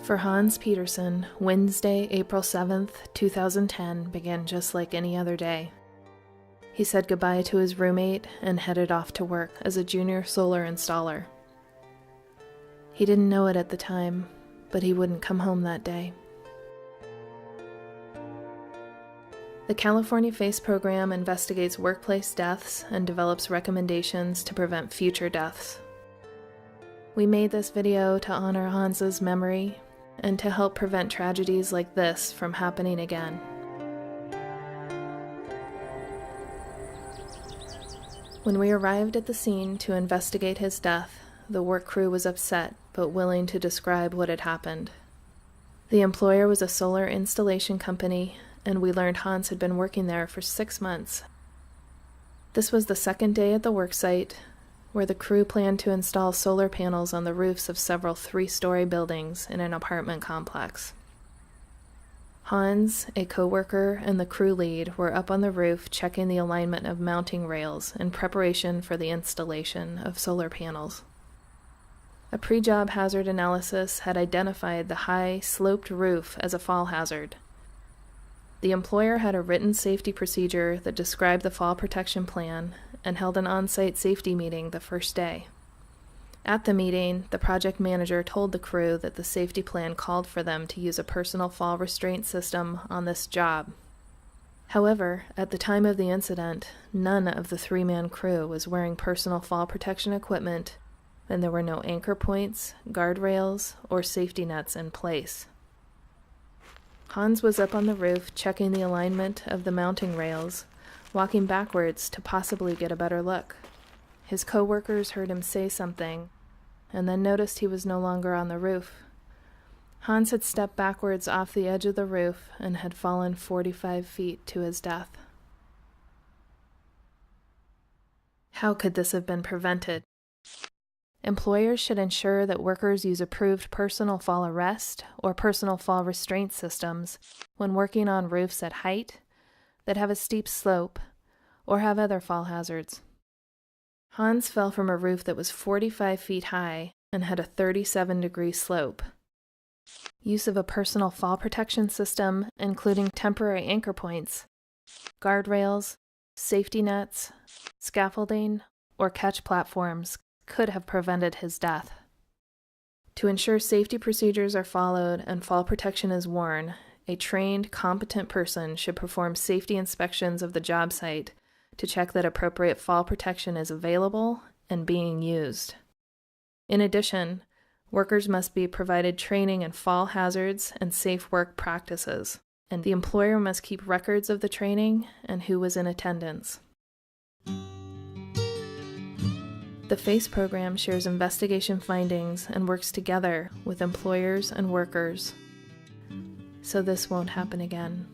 For Hans Petersen, Wednesday, April 7th, 2010 began just like any other day. He said goodbye to his roommate and headed off to work as a junior solar installer. He didn't know it at the time, but he wouldn't come home that day. The California FACE program investigates workplace deaths and develops recommendations to prevent future deaths. We made this video to honor Hans's memory and to help prevent tragedies like this from happening again. When we arrived at the scene to investigate his death, the work crew was upset but willing to describe what had happened. The employer was a solar installation company, and we learned Hans had been working there for 6 months. This was the second day at the worksite, where the crew planned to install solar panels on the roofs of several 3-story buildings in an apartment complex. Hans, a coworker, and the crew lead were up on the roof checking the alignment of mounting rails in preparation for the installation of solar panels. A pre-job hazard analysis had identified the high, sloped roof as a fall hazard. The employer had a written safety procedure that described the fall protection plan and held an on-site safety meeting the first day. At the meeting, the project manager told the crew that the safety plan called for them to use a personal fall restraint system on this job. However, at the time of the incident, none of the 3-man crew was wearing personal fall protection equipment, and there were no anchor points, guardrails, or safety nets in place. Hans was up on the roof checking the alignment of the mounting rails, walking backwards to possibly get a better look. His coworkers heard him say something, and then noticed he was no longer on the roof. Hans had stepped backwards off the edge of the roof and had fallen 45 feet to his death. How could this have been prevented? Employers should ensure that workers use approved personal fall arrest or personal fall restraint systems when working on roofs at height, that have a steep slope, or have other fall hazards. Hans fell from a roof that was 45 feet high and had a 37-degree slope. Use of a personal fall protection system, including temporary anchor points, guardrails, safety nets, scaffolding, or catch platforms, could have prevented his death. To ensure safety procedures are followed and fall protection is worn, a trained, competent person should perform safety inspections of the job site to check that appropriate fall protection is available and being used. In addition, workers must be provided training in fall hazards and safe work practices, and the employer must keep records of the training and who was in attendance. The FACE program shares investigation findings and works together with employers and workers, so this won't happen again.